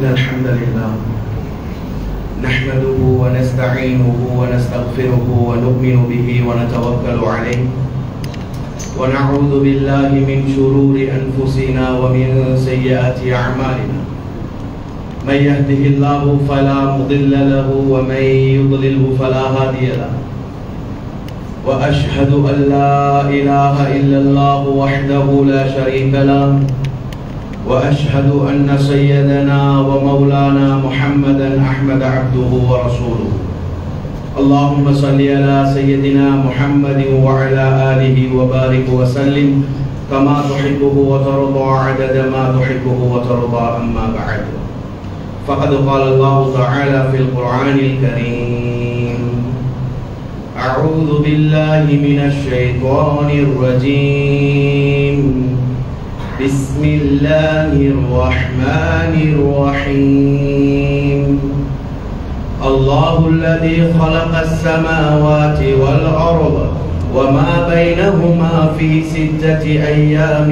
إن الحمد لله نحمده ونستعينه ونستغفره ونؤمن به ونتوكل عليه ونعوذ بالله من شرور أنفسنا ومن سيئات أعمالنا من يهده الله فلا مضل له ومن يضلله فلا هادي له وأشهد أن لا إله إلا الله وحده لا شريك له وأشهد أن سيدنا ومولانا محمدا أحمد عبده ورسوله اللهم صل على سيدنا محمد وعلى آله وبارك وسلم كما تحبه وترضى عدد ما تحبه وترضى أما بعد فقد قال الله تعالى في القرآن الكريم أعوذ بالله من الشيطان الرجيم بسم الله الرحمن الرحيم الله الذي خلق السماوات والأرض وما بينهما في 6 أيام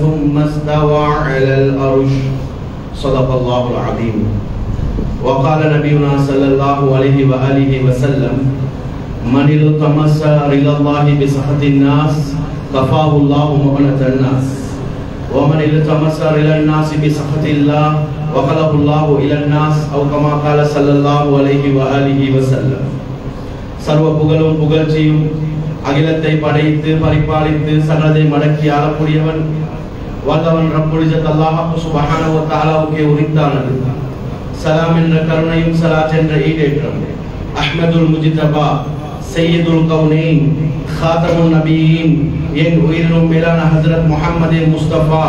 ثم استوى على العرش صدق الله العظيم وقال نبينا صلى الله عليه وآله وسلم من التمس رضا الله بسخط الناس كفاه الله مؤنة الناس ومن التمس رضا الناس بسخط الله وخلق الله إلى الناس أو كما قال صلى الله عليه وآله وسلم சர்வ புகழும் புகழ்ச்சியும் அகிலத்தை படைத்து பரிபாலித்து சகலதை மடக்கி ஆளக்கூடியவன் வல்லவன் ரப்புல் இஸ்ஸத் அல்லாஹ் சுப்ஹானஹு வ தஆலாவுக்கே உரித்தானது. சலாம் என்ற கருணையும் ஸலாத் என்ற ஈடேற்றம் அஹ்மதுல் முஜ்தபா சையதுல் கௌனைன் காதமுன் நபியின் என் உயிரினும் மேலான ஹஜ்ரத் முஹம்மது முஸ்தபா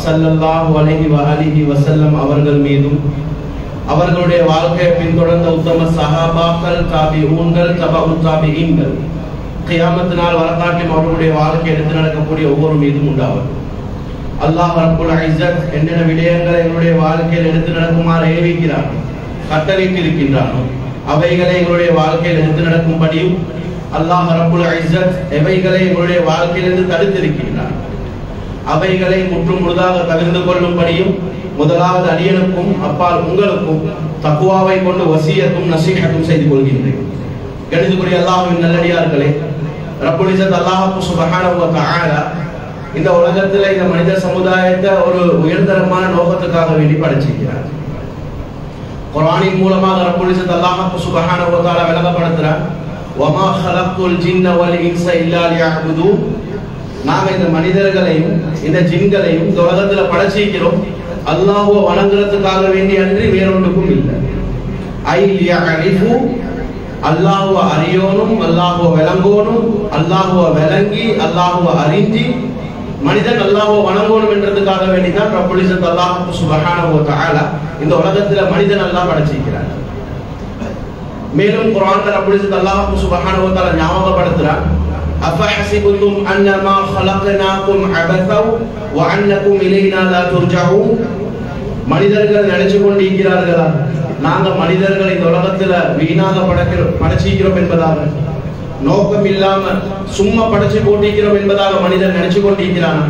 ஸல்லல்லாஹு அலைஹி வஆலிஹி வஸல்லம் அவர்கள் மீதும் அவர்களுடைய வாழ்க்கையை பின்தொடர்ந்த உத்தம சஹாபாக்கள் தாபிஊன்கள் தபஉ தாபிஈன்கள் கியாமத் நாள் வரலாற்றில் அவர்களுடைய வாழ்க்கை எடுத்து நடக்கக்கூடிய ஒவ்வொரு மீதும் உண்டாவது. அல்லாஹ் ரப்புல் இஸ்ஸத் என்னென்ன விடயங்களை எங்களுடைய வாழ்க்கையில் எடுத்து நடக்குமாறு ஏவிக்கிறான் கட்டளையிட்டு இருக்கின்றானோ அவைகளை எங்களுடைய வாழ்க்கையில் எடுத்து நடக்கும்படியும் அல்லாஹ் ரப்புல் இஸ்ஸத் எவைகளை எங்களுடைய வாழ்க்கையிலிருந்து தடுத்திருக்கின்றான் அவைகளை முற்றும் முழுதாக தவிர்த்து கொள்ளும்படியும் முதலாவது அடியனுக்கும் அப்பால் உங்களுக்கும் தக்வாவை கொண்டு வசியத்தும் நசீஹத்தும் செய்து கொள்கின்றேன். கணிதக்குரிய அல்லாஹ்வின் நல்லடியார்களே, ரப்புல் இஸ்ஸத் அல்லாஹ் சுப்ஹானஹு வ தஆலா இந்த உலகத்தில் இந்த மனித சமுதாயத்தை ஒரு உயர்தரமான நோக்கத்துக்காக வேண்டி படைச்சிருக்கிறார். குர்ஆனின் மூலமாக ரப்புல் இஸ்ஸத் அல்லாஹ் சுப்ஹானஹு வ தஆலா விளங்கப்படுத்துறார், வமா ஹலக்துல் ஜின்ன வல் இன்ஸ இல்லா லியஅபுதூன். நாம இந்த மனிதர்களையும் இந்த ஜின்களையும் இந்த உலகத்துல படைச்சிருக்கிறோம் அல்லாஹ்வை வணங்குறதுக்காக வேண்டி அன்றி வேறொன்றுக்கும் இல்லை. ஐ லியஅரிஃபு, அல்லாஹ்வை அறியோனும் அல்லாஹ்வை விளங்கோனும் அல்லாஹ்வை விளங்கி அல்லாஹ்வை அறிஞ்சி மனிதன் அல்லாஹ்வை வணங்கணும் என்றதுக்காக வேண்டிதான் ரப்புல் இஸ்ஸத் அல்லாஹ் சுப்ஹானஹு வ தஆலா இந்த உலகத்துல மனிதன் அல்லாஹ் படைச்சிருக்கிறார். மேலும் குர்ஆன்ல ரப்புல் இஸ்ஸத் அல்லாஹ் சுப்ஹானஹு வ தஆலா ஞாபகப்படுத்துறார், அஃபஹஸிபுதும் அன்னமா خلقناكم عبثا وانكم الينا لا ترجعون. மனிதர்கள் நினைச்சு கொண்டிருக்கிறார்களா நாங்க மனிதர்கள் இந்த உலகத்துல வீணாக படைச்சிருக்கிறோம் என்பதாக, நோக்கம் இல்லாம சும்மா படைச்சு போட்டிருக்கிறோம் என்பதாக மனிதன் நினைச்சு கொண்டிருக்கிறானா?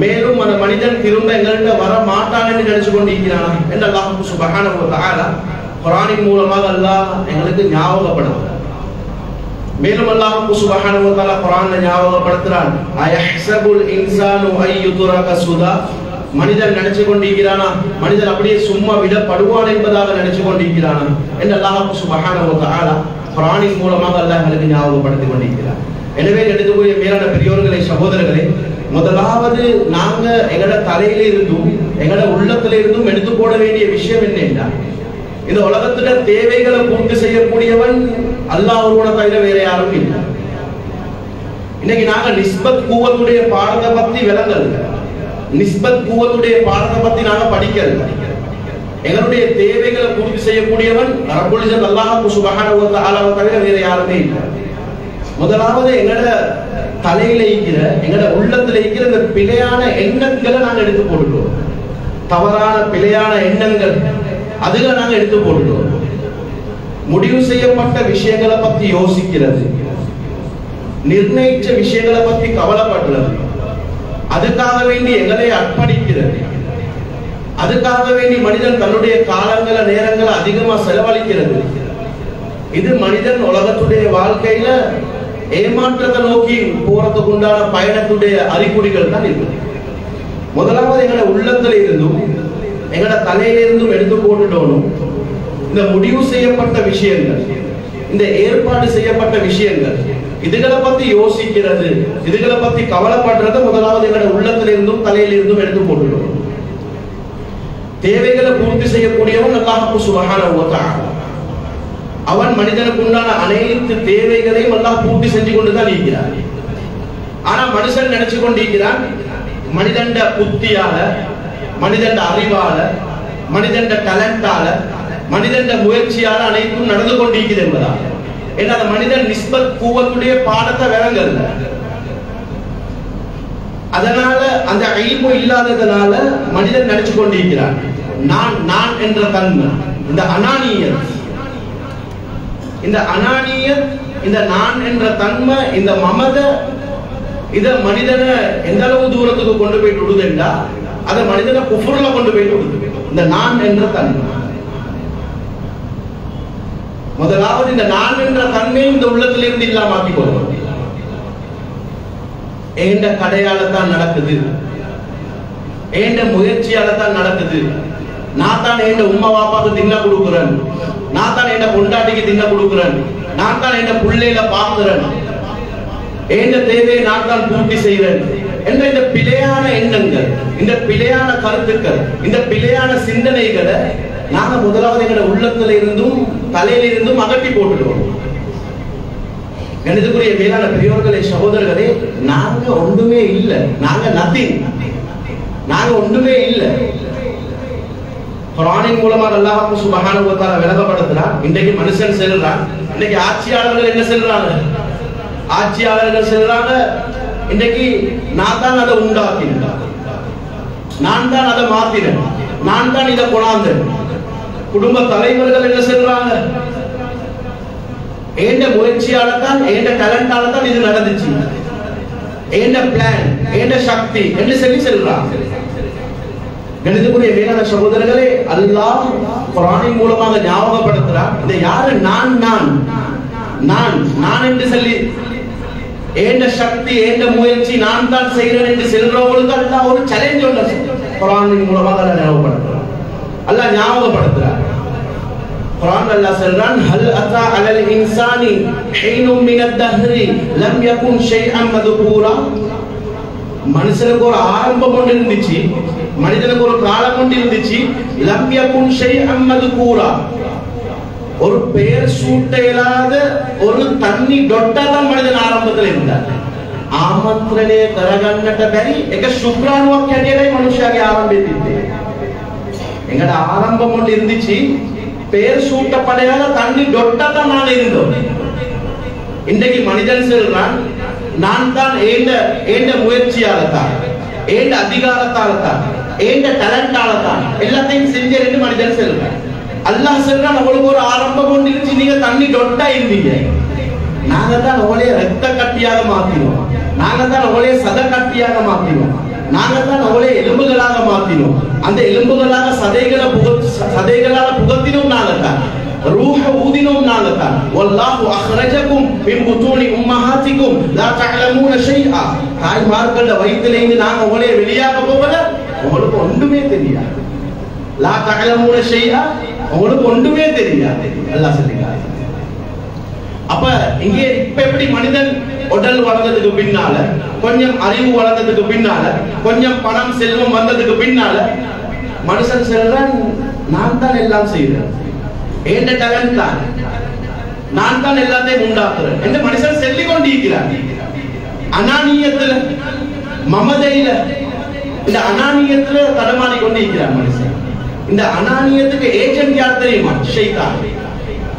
மேலும் அந்த மனிதன் திரும்ப எங்கள்கிட்ட வர மாட்டான் என்று நினைச்சு கொண்டிருக்கிறானா என்று அல்லாஹ் சுப்ஹானஹு வ தஆலா குர்ஆனின் மூலமாக அல்லாஹ் எங்களுக்கு ஞாபகப்படுத்துறார். மேலும் அல்லாஹ் சுப்ஹானஹு வ தஆலா குர்ஆன்ல ஞாபகப்படுத்துறான், அயஹ்ஸபுல் இன்சானு அய்யுத்ரக சுதா. மனிதன் நினைச்சு கொண்டிருக்கிறானா மனிதன் அப்படியே சும்மா விடப்படுவான் என்பதாக நினைச்சு கொண்டிருக்கிறானா என்று அல்லாஹ் சுப்ஹானஹு வ தஆலா குர்ஆனின் மூலமாக அல்லாஹ் எங்களுக்கு ஞாபகப்படுத்திக் கொண்டிருக்கிறார். எனவே எடுத்துக்கூடிய மேலான பெரியோர்களே சகோதரர்களே, முதலாவது நாங்க எங்கட தலையில இருந்தும் எங்கட உள்ளத்துல இருந்தும் எடுத்து போட வேண்டிய விஷயம் என்ன? இந்த உலகத்துல தேவைகளை பூர்த்தி செய்யக்கூடியவன் அல்லாஹ் ஒருவனை தவிர வேற யாரும் இல்லை. இன்னைக்கு நாங்க நிஸ்பத் கூவத்துடைய பாடத்தை பத்தி விளங்கல, நிஸ்பத் கூவத்துடைய பாடத்தை பத்தி நாங்க படிக்கல. எங்களுடைய தேவைகளை பூர்த்தி செய்யக்கூடியவன் ரப்புல் இஸ்ஸத் அல்லாஹ் சுப்ஹானஹு வ தஆலாவை தவிர வேற யாருமே இல்லை. முதலாவது எங்கட தலையில இருக்கிற எங்கட உள்ளத்துல இருக்கிற இந்த பிழையான எண்ணங்களை நாங்க எடுத்து போட்டுட்டோம். தவறான பிழையான எண்ணங்கள் அதுல நாங்க எடுத்து போட்டுட்டோம். முடிவு செய்யப்பட்ட விஷயங்களை பத்தி யோசிக்கிறது, நிர்ணயிச்ச விஷயங்களை பத்தி கவலைப்படுறது, அதுக்காக வேண்டி எங்களை அர்ப்பணிக்கிறது, அதுக்காக வேண்டி மனிதன் தன்னுடைய காலங்களை நேரங்களை அதிகமா செலவழிக்கிறது. இது மனிதன் உலகத்துடைய வாழ்க்கையில ஏமாற்றத்தை நோக்கி போறதுக்கு உண்டான பயணத்துடைய அறிகுறிகள் தான் இருக்கு. முதலாவது எங்களோட உள்ளத்துல இருந்தும் எங்களோட தலையிலிருந்தும் எடுத்து போட்டுடணும். இந்த முடிவு செய்யப்பட்ட விஷயங்கள், இந்த ஏற்பாடு செய்யப்பட்ட விஷயங்கள், இதுகளை பத்தி யோசிக்கிறது, இதுகளை பத்தி கவலைப்படுறத முதலாவது எங்களோட உள்ளத்திலிருந்தும் தலையிலிருந்தும் எடுத்து போட்டுடணும். தேவைகளை பூர்த்தி செய்யக்கூடியவன் அல்லாஹ் சுப்ஹானஹு வ தஆலா. அவன் மனிதனுக்கு உண்டான அனைத்து தேவைகளையும் அல்லாஹ் பூர்த்தி செஞ்சு கொண்டுதான் இருக்கிறான். ஆனா மனுஷன் நினைச்சு கொண்டிருக்கிறான் மனிதண்ட புத்தியால, மனிதண்ட அறிவால, மனிதண்ட டேலண்டால, மனிதண்ட முயற்சியால அனைத்தும் நடந்து கொண்டிருக்கிறது என்பதால். ஏன்னா அந்த மனிதன் நிஸ்பத் கூவத்துடைய பாடத்தை விளங்கல்ல. அதனால அந்த இல்மு இல்லாததனால மனிதன் நினைச்சு கொண்டிருக்கிறான் நான் நான் என்ற தன்மை, இந்த அனானியத், இந்த அனானியத், இந்த நான் என்ற தன்மை, இந்த மமத, இத மனிதனை எந்த அளவு தூரத்துக்கு கொண்டு போயிட்டு விடுதுண்டா அதை மனிதனை குஃப்ருல கொண்டு போயிட்டு விடுது. இந்த நான் என்ற தன்மை முதலாவது இந்த நான் என்ற தன்மையை இந்த உள்ளத்திலிருந்து இல்லாம ஆக்கி போறோம். ஏண்ட கடையால தான் நடக்குது, ஏண்ட முயற்சியால தான் நடக்குது, நான் தான் ஏண்ட உம்மா வாப்பாக்கு தின்ன கொடுக்குறேன், நான் தான் ஏண்ட பொண்டாட்டிக்கு தின்ன கொடுக்குறேன், நான் தான் ஏண்ட பிள்ளையில பாக்குறேன், ஏண்ட தேவையை நான் தான் பூர்த்தி செய்கிறேன் என்ற இந்த பிழையான எண்ணங்கள், இந்த பிழையான கருத்துக்கள், இந்த பிழையான சிந்தனைகளை நாங்க முதலாவது எங்களோட உள்ளத்துல இருந்தும் தலையில இருந்தும் அகற்றி போட்டுடுவோம். கணிதக்குரிய மேலான பெரியோர்களே, சகோதரர்களே, நாங்க ஒன்றுமே இல்லை, நாங்க நத்திங், நாங்க ஒன்றுமே இல்லை. குர்ஆனின் மூலமா அல்லாஹ் சுப்ஹானஹு வ தஆலா விளங்கப்படுத்துறான். இன்றைக்கு மனுஷன் செல்றான், இன்னைக்கு ஆட்சியாளர்கள் என்ன செல்றாங்க, ஆட்சியாளர்கள் செல்றாங்க, இன்னைக்கு நான் தான் அதை உண்டாக்கினேன், நான் தான் அதை மாத்தினேன், நான் தான் இதை கொண்டாந்தேன். குடும்ப தலைவர்கள் என்ன செல்றாங்க, ஏண்ட முயற்சியால தான், ஏண்ட டேலண்டால தான் இது நடந்துச்சு, ஏண்ட பிளான், ஏண்ட சக்தி என்று சொல்லி செல்றாங்க. கணிதக்குரிய மேலான சகோதரர்களே, அல்லாஹ் குர்ஆனின் மூலமாக ஞாபகப்படுத்துறான், இந்த யாரு நான் நான் நான் நான் என்று சொல்லி ஏண்ட சக்தி, ஏண்ட முயற்சி, நான் தான் செய்கிறேன் என்று செல்றவங்களுக்கு அல்லாஹ் ஒரு சேலஞ்ச் ஒன்று குர்ஆனின் மூலமாக அல்லாஹ் ஞாபகப்படுத்துறான். அல்லாஹ் ஞாபகப்படுத்துறான். குர்ஆன் அல்லாஹ் சொல்றான், ஹல் அத்தா அலல் இன்சானி ஹீனும் மினத் தஹ்ரி லம் யகுன் ஷைஅன் மذ்கூரா. மனுஷனுக்கு ஒரு ஆரம்பம் ஒன்று இருந்துச்சு, மனிதனுக்கு ஒரு காலம் ஒன்று இருந்துச்சு. லம் யகுன் ஷைஅன் மذ்கூரா, ஒரு பெயர் சூட்டையில்லாத ஒரு தண்ணி டொட்டா தான் மனிதன் ஆரம்பத்தில் இருந்தார். ආමන්ත්‍රණය කරගන්නට බැරි එක ශුක්‍රාණුවක් හැටියටයි මනුෂ්‍යයාගේ ආරම්භය. எங்கட ஆரம்பம் ஒன்று இருந்துச்சு, பெயர் சூட்டப்படையாத தண்ணி டொட்டா தான் நான் இருந்தோம். இன்றைக்கு மனிதன் சொல்றான், நான் தான் ஏண்ட முயற்சியால தான், ஏண்ட அதிகாரத்தால தான், ஏண்ட டேலண்டால தான் எல்லாத்தையும் செஞ்சேன்னு மனிதன் சொல்றான். அல்லாஹ் சொல்றான், உங்களுக்கு ஒரு ஆரம்பம் ஒன்று இருந்துச்சு, நீங்க தண்ணி டொட்டா இருந்தீங்க, நாங்க தான் அவளே ரத்த கட்டியாக மாத்தினோம், நாங்க தான் அவளே சத கட்டியாக மாத்தினோம், நாங்க தான் அவளே எலும்புகளாக மாத்தினோம், அந்த எலும்புகளாக சதைகளால புகத்தினோம், நாங்க தான் ரூஹ ஊதினோம், நாங்க தான். வல்லாஹு அக்ரஜகும் மின் புத்தூனி உம்மஹாத்திக்கும் லா தஅலமூன ஷைஆ. தாய்மார்களோட வயிற்றில இருந்து நாங்க அவளே வெளியாக போகல, உங்களுக்கு ஒன்றுமே தெரியாது. லா தஅலமூன ஷைஆ, உங்களுக்கு ஒன்றுமே தெரியாது அல்லாஹ் சொல்றான். அப்ப இங்கே இப்ப எப்படி மனிதன் உடல் வளர்ந்ததுக்கு பின்னால, கொஞ்சம் அறிவு வளர்ந்ததுக்கு பின்னால, கொஞ்சம் பணம் செல்வம் வந்ததுக்கு பின்னால மனுஷன் சொல்றான், நான் தான் எல்லாம் செய்யறேன், ஏண்ட டேலண்ட் தான், நான் தான் எல்லாத்தையும் உண்டாக்குறேன் என்று மனுஷன் சொல்லிக் கொண்டிருக்கிறான். அனானியத்துல, மமதையில, இந்த அனானியத்துல தடமாடி கொண்டிருக்கிறான் மனுஷன். இந்த அனானியத்துக்கு ஏஜென்ட் யார் தெரியுமா? ஷைத்தான்.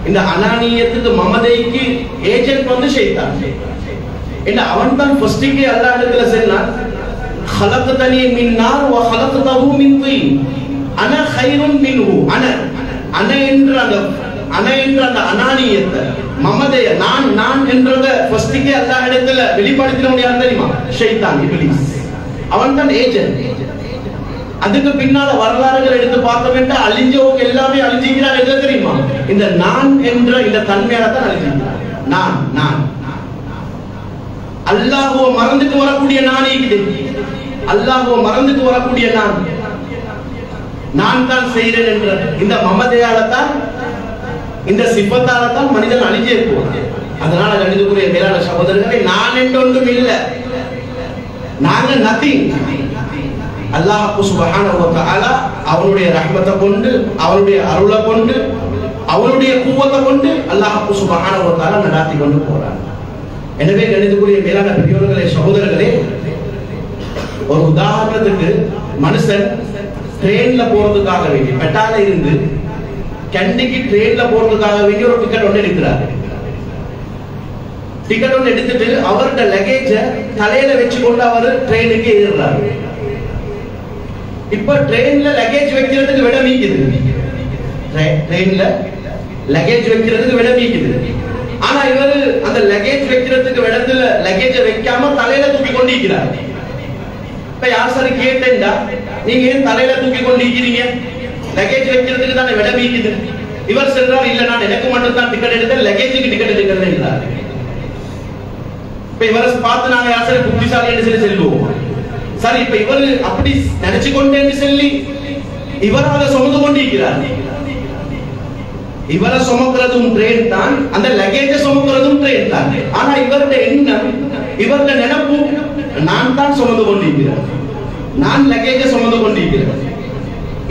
இந்த அனானியத்துக்கு மமதைக்கு ஏஜென்ட் வந்து ஷைத்தான். என்ன அவன் தான் ஃபர்ஸ்ட்க்கு அல்லாஹ் இடத்துல சொன்னான், خلقتني من نار وخلقته من طين انا خير منه. انا என்ற அந்த அனானியத்தை, மமதைய, நான் நான் என்றத ஃபர்ஸ்ட்க்கு அல்லாஹ் இடத்துல வெளிப்படுத்தினவன் யார் தெரியுமா? ஷைத்தான், இப்லீஸ். அவன் தான் ஏஜென்ட். அதுக்கு பின்னால வரலாறுகள் எடுத்து பார்த்தோம்னா அழிஞ்சவங்க எல்லாமே அழிஞ்சிக்கிறாங்க. எது தெரியுமா? இந்த நான் என்ற இந்த தன்மையால தான் அழிஞ்சிக்கிறாங்க. நான் நான் அல்லாஹ்வை மறந்துட்டு வரக்கூடிய நான் இருக்குது. அல்லாஹ்வை மறந்துட்டு வரக்கூடிய நான் தான் செய்கிறேன் என்ற இந்த மமதையால தான், இந்த சிப்பத்தால தான் மனிதன் அழிஞ்சே போவான். அதனால கணிதக்குரிய மேலான சகோதரர்களை, நான் என்று ஒன்றும் இல்லை, நாங்க நத்திங். அல்லாஹ் சுப்ஹானஹு வ தஆலா அவனுடைய ரஹ்மத்தை கொண்டு, அவனுடைய அருளை கொண்டு, அவனுடைய குவத்தை கொண்டு அல்லாஹ் சுப்ஹானஹு வ தஆலா நடாத்தி கொண்டு போறான். எனவே கணிதக்குரிய மேலான பெரியோர்களே, சகோதரர்களே, ஒரு உதாரணத்துக்கு மனுஷன் ட்ரெயின்ல போறதுக்காக வேண்டி பெட்டால இருந்து கண்டிக்கு ட்ரெயின்ல போறதுக்காக வேண்டி ஒரு டிக்கெட் ஒன்று எடுக்கிறார். டிக்கெட் ஒன்று எடுத்துட்டு அவரோட லக்கேஜ தலையில வச்சு கொண்டு அவர் ட்ரெயினுக்கு ஏறுறாரு. இப்ப ட்ரெயின்ல லக்கேஜ் வைக்கிறதுக்கு விட மீக்குது, ட்ரெயின்ல லக்கேஜ் வைக்கிறதுக்கு விட மீக்குது. ஆனா இவர் அந்த லக்கேஜ் வைக்கிறதுக்கு இடத்துல லக்கேஜ வைக்காம தலையில தூக்கி கொண்டு இருக்கிறார். இப்ப யார் சார் கேட்டேன்டா, நீங்க ஏன் தலையில தூக்கி கொண்டு இருக்கிறீங்க? லக்கேஜ் வைக்கிறதுக்கு தானே விட மீக்குது. இவர் சொல்றார், இல்ல நான் எனக்கு மட்டும் தான் டிக்கெட் எடுத்தேன், லக்கேஜுக்கு டிக்கெட் எடுக்கிறது என்றார். இப்ப இவரை பார்த்து நாங்க யார் சார் புத்திசாலி என்று சொல்லி செல்வோம். சார் இப்ப இவர் அப்படி நினைச்சு கொண்டேன்னு சொல்லி இவர் அதை சுமந்து கொண்டிருக்கிறார். இவரை சுமக்கிறதும் ட்ரெயின் தான், அந்த லக்கேஜ சுமக்கிறதும் ட்ரெயின் தான். ஆனா இவருடைய எண்ணம், இவருடைய நினைப்பு, நான் தான் சுமந்து கொண்டிருக்கிறேன், நான் லக்கேஜ சுமந்து கொண்டிருக்கிறேன்.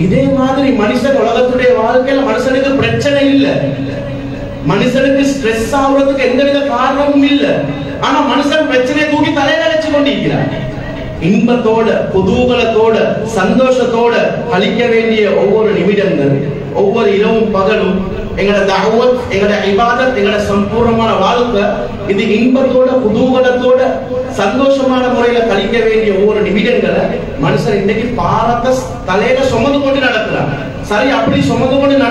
இதே மாதிரி மனுஷன் உலகத்துடைய வாழ்க்கையில மனுஷனுக்கு பிரச்சனை இல்ல, மனுஷனுக்கு ஸ்ட்ரெஸ் ஆகுறதுக்கு எந்தவித காரணமும் இல்ல. ஆனா மனுஷன் பிரச்சனையை தூக்கி தலையில வச்சு கொண்டிருக்கிறான். இன்பத்தோட, குதூகலத்தோட, சந்தோஷத்தோட கழிக்க வேண்டிய ஒவ்வொரு நிமிடங்கள், ஒவ்வொரு இரவும் பகலும் எங்கட தஅவத், எங்கட இபாதத், எங்கட சம்பூர்ணமான வாழ்க்கை இது இன்பத்தோட, குதூகலத்தோட, சந்தோஷமான முறையில கழிக்க வேண்டிய ஒவ்வொரு நிமிடங்களை மனுஷன் இன்னைக்கு பாரத்தை தலையில சுமந்து கொண்டு நடக்கிறான். சரி, அப்படி சுமந்து கொண்டு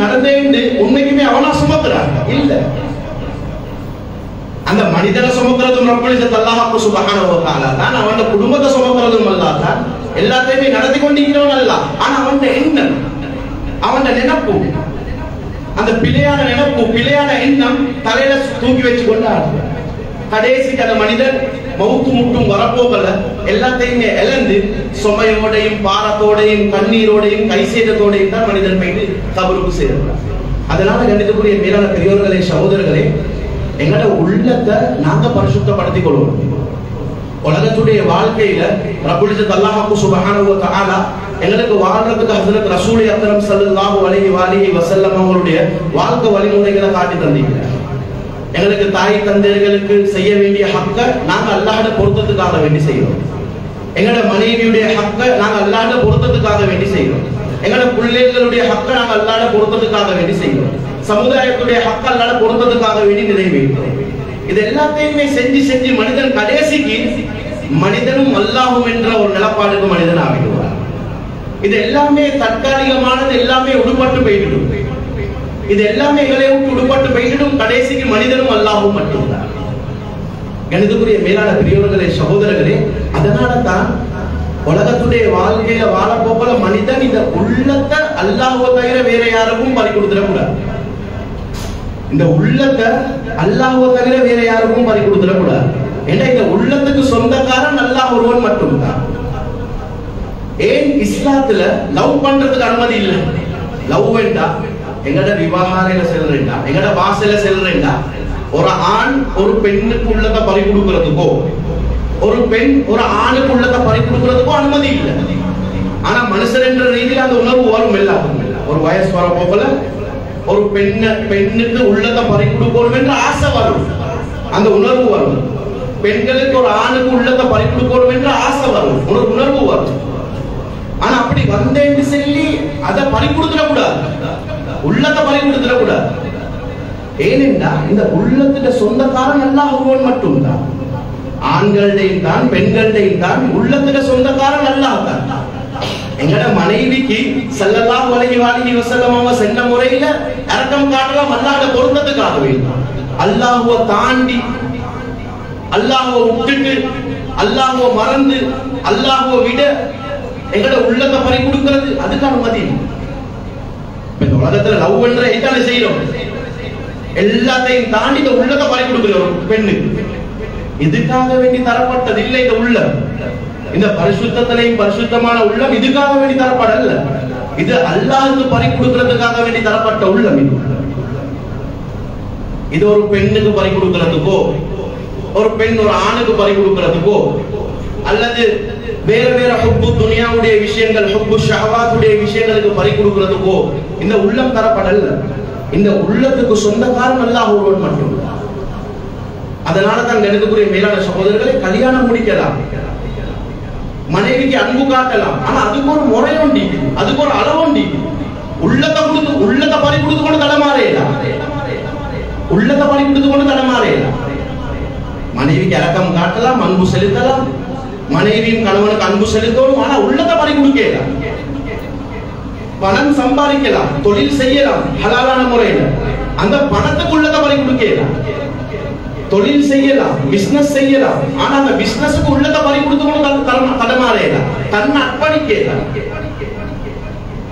நடந்தேன்னு உண்மைக்குமே அவனா சுமக்கிறான் இல்ல. அந்த மனிதனை சுமக்கிறதும் ரப்பல் இஸ்ஸத் அல்லாஹ் சுப்ஹானஹு வ தஆலா தான், அவன் குடும்பத்தை சுமக்கிறதும் அல்லாஹ் தான், எல்லாத்தையுமே நடத்தி கொண்டிருக்கிறவன் அல்லாஹ். ஆனா அவன் எண்ணம், அவன் நினைப்பு, அந்த பிழையான நினைப்பு, பிழையான எண்ணம் தலையில தூக்கி வச்சு கொண்டு கடைசிக்கு அந்த மனிதன் மௌத்து முட்டும் வரப்போகல எல்லாத்தையுமே இழந்து சுமையோடையும் பாரத்தோடையும் கண்ணீரோடையும் கைசேதத்தோடையும் தான் மனிதன் போயிட்டு கபருக்கு சேர்க்கிறார். அதனால கண்டித்துக்குரிய மேலான பெரியோர்களே, சகோதரர்களே, எங்களோட உள்ளத்தை நாங்க பரிசுத்தப்படுத்திக் கொள்வோம். உலகத்துடைய வாழ்க்கையில ரப்பல் இஸ்ஸத் அல்லாஹ் சுப்ஹானஹு வ தஆலா எங்களுக்கு வாழ்றதுக்கு ஹஜ்ரத் ரசூல் அக்ரம் ஸல்லல்லாஹு அலைஹி வஸல்லம் அவங்களுடைய வாழ்க்கை வழிமுறைகளை காட்டி தந்திருக்கிறார். எங்களுக்கு தாய் தந்தையர்களுக்கு செய்ய வேண்டிய ஹக்க நாங்க அல்லாஹ்வுடைய பொருத்தத்துக்காக வேண்டி செய்யறோம். எங்களோட மனைவியுடைய ஹக்க நாங்க அல்லாஹ்வுடைய பொருத்தத்துக்காக வேண்டி செய்யறோம். எங்களோட பிள்ளைகளுடைய ஹக்க நாங்க அல்லாஹ்வுடைய பொருத்தத்துக்காக வேண்டி செய்யறோம். சமுதாயத்துடைய ஹக்க அல்லாஹ்வுடைய பொருத்தத்துக்காக வேண்டி நிறைவேற்றுறோம். இது எல்லாத்தையுமே செஞ்சு செஞ்சு மனிதன் கடைசிக்கு மனிதனும் அல்லாஹும் என்ற ஒரு நிலப்பாடுக்கு மனிதன் ஆகிடுவார். இது எல்லாமே தற்காலிகமானது, எல்லாமே உடுப்பட்டு போயிடும். இது எல்லாமே எங்களை விட்டு உடுப்பட்டு போயிடும். கடைசிக்கு மனிதனும் அல்லாஹும் மட்டும்தான். கணிதக்குரிய மேலான பெரியவர்களே, சகோதரர்களே, அதனால தான் உலகத்துடைய வாழ்க்கையில வாழப்போல மனிதன் இந்த உள்ளத்தை அல்லாஹ்வை தவிர வேற யாருக்கும் பறி கொடுத்துடக்கூடாது. இந்த உள்ளத்தை அல்லாஹ்வை தவிர வேற யாருக்கும் பறி கொடுத்துடக்கூடாது. ஏன்னா இந்த உள்ளத்துக்கு சொந்தக்காரன் அல்லாஹ் ஒருவன் மட்டும்தான். ஏன் இஸ்லாத்துல லவ் பண்றதுக்கு அனுமதி இல்லை? லவ் வேண்டா, எங்கட விவாகாரையில செல்றேன்டா, எங்கட வாசல செல்றேன்டா, ஒரு ஆண் ஒரு பெண்ணுக்கு உள்ளத்தை பறி கொடுக்கிறதுக்கோ, ஒரு பெண் ஒரு ஆணுக்கு உள்ளத்தை பறி கொடுக்கிறதுக்கோ அனுமதி இல்லை. ஆனா மனுஷன் என்ற ரீதியில் அந்த உணர்வு வரும். எல்லாருக்கும் ஒரு வயசு வர போகல ஒரு பெண்ணுக்கு உள்ளத்தை பறி கொடுக்கணும் என்ற ஆசை வரும், அந்த உணர்வு வரும். பெண்களுக்கு ஒரு ஆணுக்கு உள்ளத்தை பறி கொடுக்கணும் என்ற ஆசை வரும், ஒரு உணர்வு வரும். ஆனா அப்படி வந்தேன்னு சொல்லி அதை பறி கொடுத்துடக்கூடாது, உள்ளத்தை பறி கொடுத்துடக்கூடாது. ஏனென்றா இந்த உள்ளத்துல சொந்தக்காரன் அல்லாஹ் ஒருவன் மட்டும்தான். ஆண்கள்டையும் தான் பெண்கள்டையும் தான் உள்ளத்துல சொந்தக்காரன் அல்லாஹ் தான். எங்கட மனைவிக்கு ஸல்லல்லாஹு அலைஹி வஸல்லம் அவங்க சென்ன முறையில இரக்கம் காட்டலாம் அல்லாஹ்வுடைய பொருத்தத்துக்காக வேண்டும். அல்லாஹ்வை தாண்டி, அல்லாஹ்வை விட்டுட்டு, அல்லாஹ்வை மறந்து, அல்லாஹ்வை விட எங்கட உள்ளத்தை பறி கொடுக்கிறது அதுக்கு அனுமதி. இந்த உலகத்துல லவ் பண்ற எதால செய்யறோம், எல்லாத்தையும் தாண்டி இந்த உள்ளத்தை பறி கொடுக்கிறோம் பெண்ணு. இதுக்காக வேண்டி தரப்பட்டது இல்லை இந்த உள்ளம். இந்த பரிசுத்தத்திலையும் பரிசுத்தமான உள்ளம் இதுக்காக வேண்டி தரப்படல. இது அல்லாஹ்வுக்கு பறி கொடுக்கிறதுக்காக வேண்டி தரப்பட்ட உள்ளம். இது ஒரு பெண்ணுக்கு பறி கொடுக்கிறதுக்கோ, ஒரு பெண் ஒரு ஆணுக்கு பறி கொடுக்கிறதுக்கோ, அல்லது வேற வேற ஹுப்பு துனியாவுடைய விஷயங்கள், ஹுப்பு ஷஹவாத்துடைய விஷயங்களுக்கு பறி கொடுக்கிறதுக்கோ இந்த உள்ளம் தரப்படல. இந்த உள்ளத்துக்கு சொந்தக்காரன் அல்லாஹ் ஒருவன் மட்டும். அதனால தான் எடுக்கக்கூடிய மேலான சகோதரர்களை கல்யாணம் முடிக்கலாம், மனைவிக்கு அன்பு காட்டலாம். ஆனா அதுக்கு ஒரு முறை உண்டு, அதுக்கு ஒரு அளவு உண்டு. உள்ளத்தை பறி கொடுத்து கொண்டு தடமாறையலாம், உள்ளத்தை பறி கொடுத்து கொண்டு தடமாறையலாம். மனைவிக்கு இரக்கம் காட்டலாம், அன்பு செலுத்தலாம், மனைவியும் கணவனுக்கு அன்பு செலுத்தணும். ஆனா உள்ளத்தை பறி கொடுக்கலாம். பணம் சம்பாதிக்கலாம், தொழில் செய்யலாம் ஹலாலான முறையில, அந்த பணத்துக்கு உள்ளத்தை பறி கொடுக்கலாம். தொழில் செய்யலாம், பிசினஸ் செய்யலாம், ஆனா அந்த பிசினஸுக்கு உள்ளத்தை பறி கொடுத்து தடமாறையலாம், தன்னை அர்ப்பணிக்கலாம்.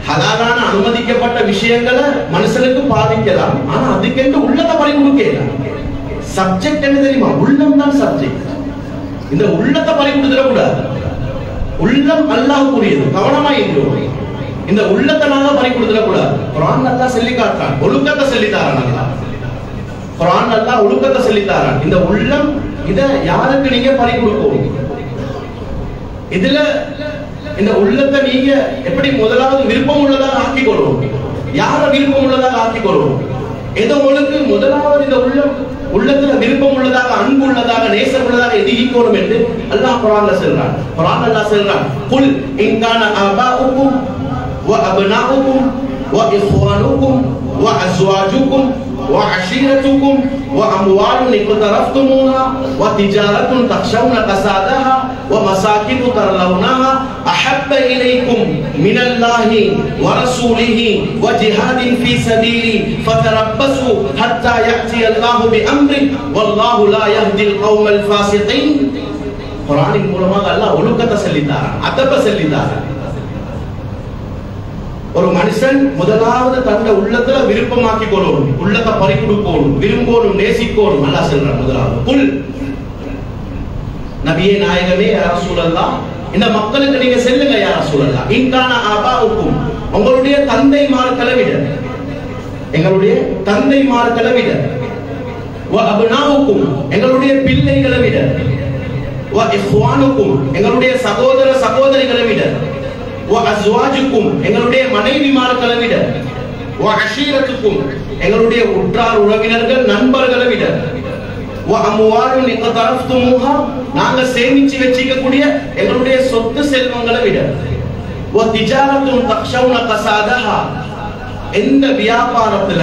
ஹலாலான அனுமதிக்கப்பட்ட விஷயங்களை மனுஷனுக்கு பாதிக்கலாம், ஆனா அதுக்கென்று உள்ளத்தை பறி கொடுக்கலாம். சப்ஜெக்ட் என்ன தெரியுமா? உள்ளம் தான் சப்ஜெக்ட். இந்த உள்ளத்தை பறி கொடுத்துட கூடாது. உள்ளம் அல்லாஹ்வுக்குரியது, கவனமா இருக்கிறோம். இந்த உள்ளத்தை நாங்க பறி கொடுத்துட கூடாது. குர்ஆன் அல்லாஹ் சொல்லி காட்டுறான், ஒழுக்கத்தை சொல்லி தரான். அல்லாஹ் குர்ஆன் அல்லாஹ் ஒழுக்கத்தை சொல்லி தரான். இந்த உள்ளம் இத யாருக்கு நீங்க பறி கொடுக்கணும்? இதுல இந்த உள்ளத்தை நீங்க எப்படி முதலாவது விருப்பம் உள்ளதாக ஆக்கிக் கொள்வோம். யார விருப்பம் உள்ளதாக ஆக்கிக் கொள்வோம்? ஏதோ உங்களுக்கு முதலாவது இந்த உள்ளத்துல விருப்பம் உள்ளதாக, அன்பு உள்ளதாக, நேசம் உள்ளதாக எது ஈக்கணும் என்று அல்லாஹ் குர்ஆன்ல சொல்றான். குர்ஆன் அல்லாஹ் சொல்றான், குல் இன் கான ஆபாஉக்கும் வ அப்னாஉக்கும் வ இஹ்வானுக்கும் வ அஸ்வாஜுக்கும் வ அஷீரத்துக்கும் வ அம்வாலுன் இக்தரஃப்துமூஹா வ திஜாரத்துன் தக்ஷவுன கஸாதஹா வ மசாகினு தர்லவுனஹா அஹப்ப இலைக்கும் மினல்லாஹி வ ரசூலிஹி வ ஜிஹாதின் ஃபீ சபீலி ஃபதரப்பஸு ஹத்தா யஅதி அல்லாஹு பிஅம்ரி வல்லாஹு லா யஹ்தில் கௌமல் ஃபாஸிகீன். குர்ஆனின் மூலமாக அல்லாஹ் ஒழுக்கத்தை சொல்லித்தாரான், அதப சொல்லித்தாரான். ஒரு மனுஷன் முதலாவது தன்னை உள்ளத்துல விருப்பமாக்கி கொள்ளணும், உள்ளத்தை பறி கொடுக்கணும், விரும்பணும், நேசிக்கணும். அல்லாஹ் சொல்றான் முதலாவது, குல் நபியே நாயகமே யா ரசூலல்லாஹ், இந்த மக்களுக்கு நீங்க சொல்லுங்க யா ரசூலல்லாஹ், இன் கான ஆபாஉக்கும், உங்களுடைய தந்தைமார்களை விட, எங்களுடைய தந்தைமார்களை விட, வ அப்னாஉக்கும், எங்களுடைய பிள்ளைகளை விட, வ இஹ்வானுக்கும், எங்களுடைய சகோதர சகோதரிகளை விட, வ அஸ்வாஜுக்கும், எங்களுடைய மனைவிமார்களை விட, வ அஷீரத்துக்கும், எங்களுடைய உற்றார் உறவினர்கள் நண்பர்களை விட, வ அம்வாலுன் இக்தரஃப்துமூஹா, நாங்க சேமிச்சு வச்சிக்கக்கூடிய எங்களுடைய சொத்து செல்வங்களை விட, வ திஜாரத்துன் தக்ஷவுன கஸாதஹா, எந்த வியாபாரத்துல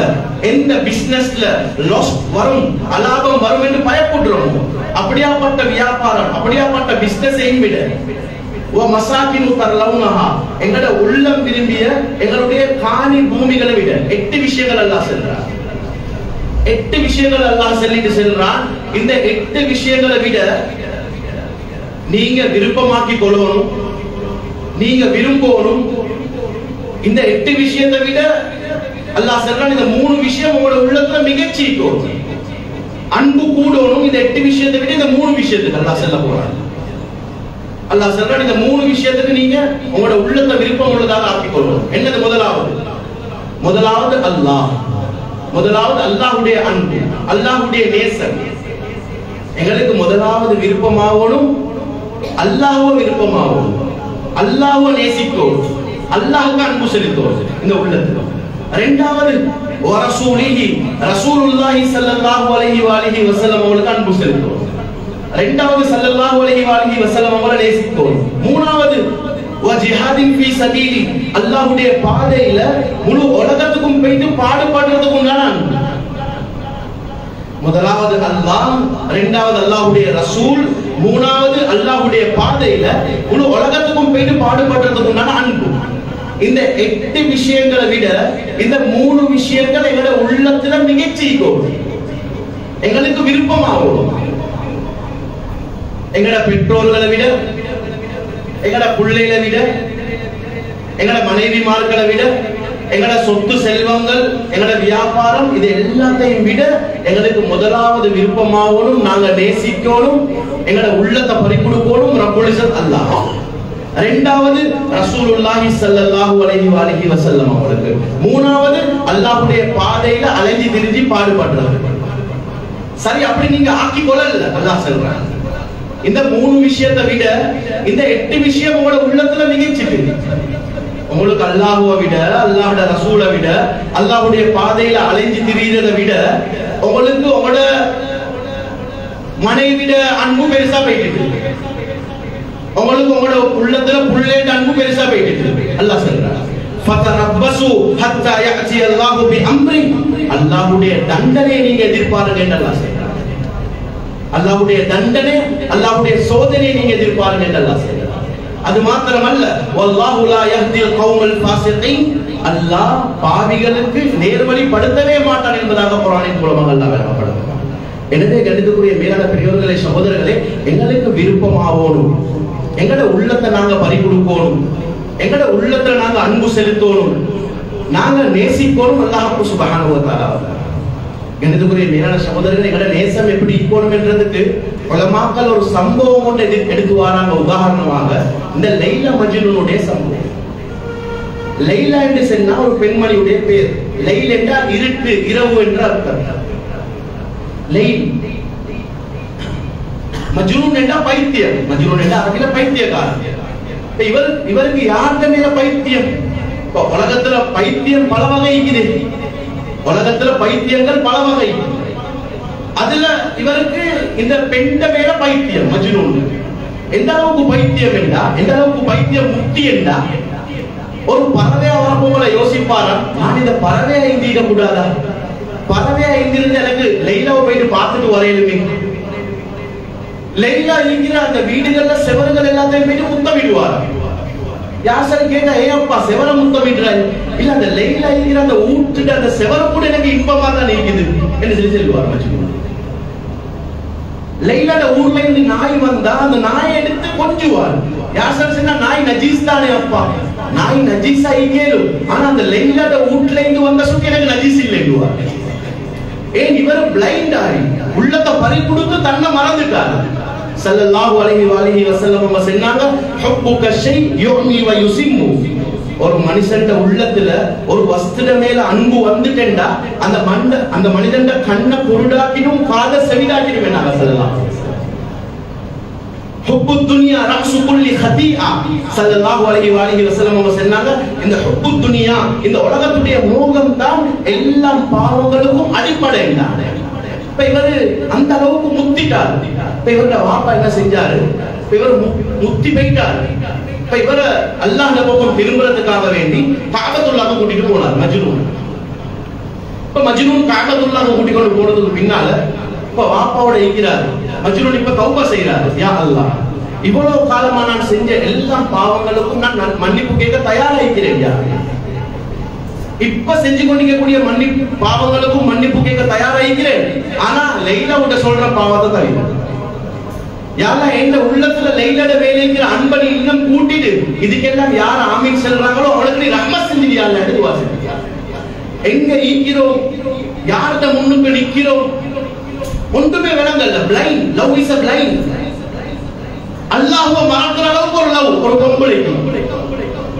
எந்த பிசினஸ்ல லாஸ் வரும், அலாபம் வரும் என்று பயப்படுறோம், அப்படியாப்பட்ட வியாபாரம், அப்படியாப்பட்ட பிசினஸையும் விட, வ மசாகினு தர்லவுனஹா, எங்கட உள்ளம் விரும்பிய எங்களுடைய காணி பூமிகளை விட. 8 விஷயங்கள் அல்லாஹ் சொல்றான். 8 விஷயங்கள் அல்லாஹ் சொல்லிட்டு சொல்றான். இந்த 8 விஷயங்களை விட நீங்க விருப்பமாக்கி கொள்ளணும், நீங்க விரும்பணும். இந்த 8 விஷயத்தை விட அல்லாஹ் சொல்றான், இந்த 3 விஷயம் உங்களோட உள்ளத்துல மிகச்சிக்கும், அன்பு கூடணும். இந்த 8 விஷயத்தை விட இந்த 3 விஷயத்துக்கு அல்லாஹ் சொல்ல போறான். அல்லாஹ் சொல்றான், இந்த 3 விஷயத்துக்கு நீங்க உங்களோட உள்ளத்தை விருப்பம் உள்ளதாக ஆக்கிக் கொள்ளணும். என்னது? முதலாவது அல்லாஹ், முதலாவது அல்லாஹ்வுடைய அன்பு, அல்லாஹ்வுடைய நேசம். எங்களுக்கு முதலாவது விருப்பமாகணும், அல்லாஹ்வை விருப்பமாகணும், அல்லாஹ்வை நேசிக்கணும், அல்லாஹ்வுக்கு அன்பு செலுத்தணும் இந்த உள்ளத்துல. இரண்டாவது வ ரசூலிஹி, ரசூலுல்லாஹி ஸல்லல்லாஹு அலைஹி வஆலிஹி வஸல்லம் அவங்களுக்கு அன்பு செலுத்தணும். இரண்டாவது ஸல்லல்லாஹு அலைஹி வஆலிஹி வஸல்லம் அவங்களை நேசிக்கணும். மூணாவது வ ஜிஹாதின் ஃபீ சபீலி, அல்லாஹ்வுடைய பாதையில முழு உலகத்துக்கும் போயிட்டு பாடுபடுறதுக்கு நான். முதலாவது அல்லாஹ், இரண்டாவது அல்லாஹ்வுடைய ரசூல், மூணாவது அல்லாஹ்வுடைய பாதையில முழு உலகத்துக்கும் போயிட்டு பாடுபடுறதுக்கு நான் அன்பு. இந்த 8 விஷயங்களை விட இந்த 3 விஷயங்கள் எங்களோட உள்ளத்துல மிகச்சிக்கும், எங்களுக்கு விருப்பமாகும். எங்கட பெற்றோர்களை விட, எங்கட பிள்ளைகளை விட, எங்கட மனைவிமார்களை விட, எங்கட சொத்து செல்வங்கள், எங்கட வியாபாரம், இது எல்லாத்தையும் விட எங்களுக்கு முதலாவது விருப்பமாகணும், நாங்க நேசிக்கணும், எங்கட உள்ளத்தை பறிகொடுக்கணும் ரப்புல் இஸ்ஸத் அல்லாஹ். இரண்டாவது ரசூலுல்லாஹி ஸல்லல்லாஹு அலைஹி வஸல்லம் அவர்கள். மூணாவது அல்லாஹ்வுடைய பாதையில அலைஞ்சி திரிஞ்சி பாடுபடுறது. சரி, அப்படி நீங்க ஆக்கி கொள்ளல. அல்லாஹ் சொல்றான், இந்த 3 விஷயத்தை விட இந்த 8 விஷயம் உங்களோட உள்ளத்துல மிகச்சிட்டு. உங்களுக்கு அல்லாஹ்வை விட, அல்லாஹ்வுடைய ரசூலை விட, அல்லாஹ்வுடைய பாதையில அலைஞ்சி திரியறதை விட உங்களுக்கு உங்களோட மனைவிட அன்பு பெருசா போயிட்டு, உங்களுக்கு உங்களோட உள்ளத்துல புள்ளேட்ட அன்பு பெருசா போயிட்டு. அல்லாஹ் சொல்றான், ஃபதரப்பசு ஹத்தா யஅதி அல்லாஹு பிஅம்ரி. அல்லாஹ்வுடைய தண்டனை நீங்க எதிர்பாருங்க என்று அல்லாஹ் சொல்றான். அல்லாஹ்வுடைய தண்டனை, அல்லாஹ்வுடைய சோதனை நீங்க எதிர்பாருங்க என்று அல்லாஹ் சொல்றான். அது மாத்திரமல்ல, வல்லாஹு லா யஹ்தில் கௌமல் ஃபாஸிகீன். அல்லாஹ் பாவிகளுக்கு நேர்வழிப்படுத்தவே மாட்டான் என்பதாக குர்ஆனின் மூலமாக அல்லாஹ் விளக்கப்படுத்துகிறான். எனவே கணிதக்குரிய மேலான பெரியோர்களே, சகோதரர்களே, எங்களுக்கு விருப்பமாவோனும், எங்கட உள்ளத்தை நாங்க பறிகொடுக்கணும், எங்கட உள்ளத்துல நாங்க அன்பு செலுத்தணும், நாங்க நேசிக்கணும் அல்லாஹ் சுப்ஹானஹு வ தஆலா. கணிதக்குரிய மேலான சகோதரர்களே, எங்கட நேசம் எப்படி இருக்கணும் என்றதுக்கு உலமாக்கள் ஒரு சம்பவம் ஒன்று எடுத்து வராங்க. உதாரணமாக இந்த லைலா மஜ்னூனுடைய சம்பவம். லைலா என்று சொன்னா ஒரு பெண்மணியுடைய பேர். லைல் என்றால் இருட்டு, இரவு என்ற அர்த்தம். லைல். மஜ்னூன் என்றா பைத்தியம். மஜ்னூன் என்றா அரபில பைத்தியக்காரன். இவருக்கு யார்கிட்ட மேல பைத்தியம்? உலகத்துல பைத்தியம் பல வகை இருக்குது. உலகத்துல பைத்தியங்கள் பல வகை. அதுல இவருக்கு இந்த பெண்ட மேல பைத்தியம் மஜ்னூன். எந்த அளவுக்கு பைத்தியம் என்றா, எந்த அளவுக்கு பைத்தியம் முக்தி என்றா, ஒரு பறவையா வரப்போல யோசிப்பாரா, நான் இந்த பறவையா இந்திட கூடாதா? பறவையா இந்திருந்து எனக்கு லைலாவை போயிட்டு பார்த்துட்டு வரையிலுமே. லைலா இருக்கிற அந்த வீடுகள்ல செவர்கள் எல்லாத்தையும் போயிட்டு முத்தமிடுவார். யாசர் கேட்டா, ஏப்பா செவர முத்தமிடுறாரு? இல்ல, அந்த லைலா இருக்கிற அந்த ஊட்டுட்டு அந்த செவர கூட எனக்கு இன்பமா தான் இருக்குது என்று சொல்லி சொல்லுவார் மஜ்னூன். லைலாட ஊர்ல இருந்து நாய் வந்தா அந்த நாயை எடுத்து கொஞ்சுவார். யாசர் சொன்னா, நாய் நஜீஸ் தானே அப்பா, நாய் நஜீஸா கேளு, ஆனா அந்த லைலாட வீட்ல இருந்து வந்த சுத்தி எனக்கு நஜீஸ் இல்லைங்குவார். ஏன்? இவர் பிளைண்ட் ஆகி உள்ளத்தை பறிகொடுத்து தன்னை மறந்துட்டார். ஸல்லல்லாஹு அலைஹி வஸல்லம் அவங்க சொன்னாங்க, ஹுப்புக ஷை யுமி வ யுசிம்மு. ஒரு மனுஷன்ட உள்ளத்துல ஒரு வஸ்துட மேல அன்பு வந்துட்டேன்டா அந்த மனிதன்ட கண்ணை குருடாக்கிடும், காதை செவிடாக்கிடும். என்ன சொல்லலாம்? ஹுப்பு துன்யா ரக்ஸு குல்லி ஹதீஆ. ஸல்லல்லாஹு அலைஹி வஸல்லம் அவங்க சொன்னாங்க, இந்த ஹுப்பு துன்யா, இந்த உலகத்துடைய மோகம் தான் எல்லா பாவங்களுக்கும் அடிப்படை. இப்ப இவரு அந்த அளவுக்கு முத்திட்டார். இப்ப இவரோட வாப்பா என்ன செஞ்சாரு? இவர் முத்தி போயிட்டார். இப்ப இவர அல்லாஹ்வுடைய பக்கம் திரும்புறதுக்காக வேண்டி காபத்துல்லாஹ் கூட்டிட்டு போனார் மஜ்னூன். இப்ப மஜ்னூன் காபத்துல்லாஹ் கூட்டிட்டு போனதுக்கு பின்னால இப்ப வாப்பாவோட இருக்கிறார் மஜ்னூன். இப்ப தௌபா செய்யறார், யா அல்லாஹ், இவ்வளவு காலமா நான் செஞ்ச எல்லா பாவங்களுக்கும் நான் மன்னிப்பு கேட்க தயாரா இருக்கிறேன். யா, இப்ப செஞ்சு கொண்டிருக்கக்கூடிய மன்னிப்பு பாவங்களுக்கும் மன்னிப்பு கேட்க தயாரா இருக்கிறேன். ஆனா லைலா உண்ட சொல்ற பாவத்தை தவிர யாரா எந்த உள்ளத்துல லைலோட வேலைங்கிற அன்பனை இன்னும் கூட்டிட்டு இதுக்கெல்லாம் யார் ஆமீன் சொல்றாங்களோ அவளுக்கு நீ ரஹ்மத் செஞ்சிடியால எடுத்துவா. எங்க ஈக்கிறோம், யார்கிட்ட முன்னுக்கு நிக்கிறோம், ஒன்றுமே விளங்கல்ல. Blind love is a blind. அல்லாஹ்வை மறக்கிற அளவுக்கு ஒரு லவ், ஒரு பொம்பளைக்கு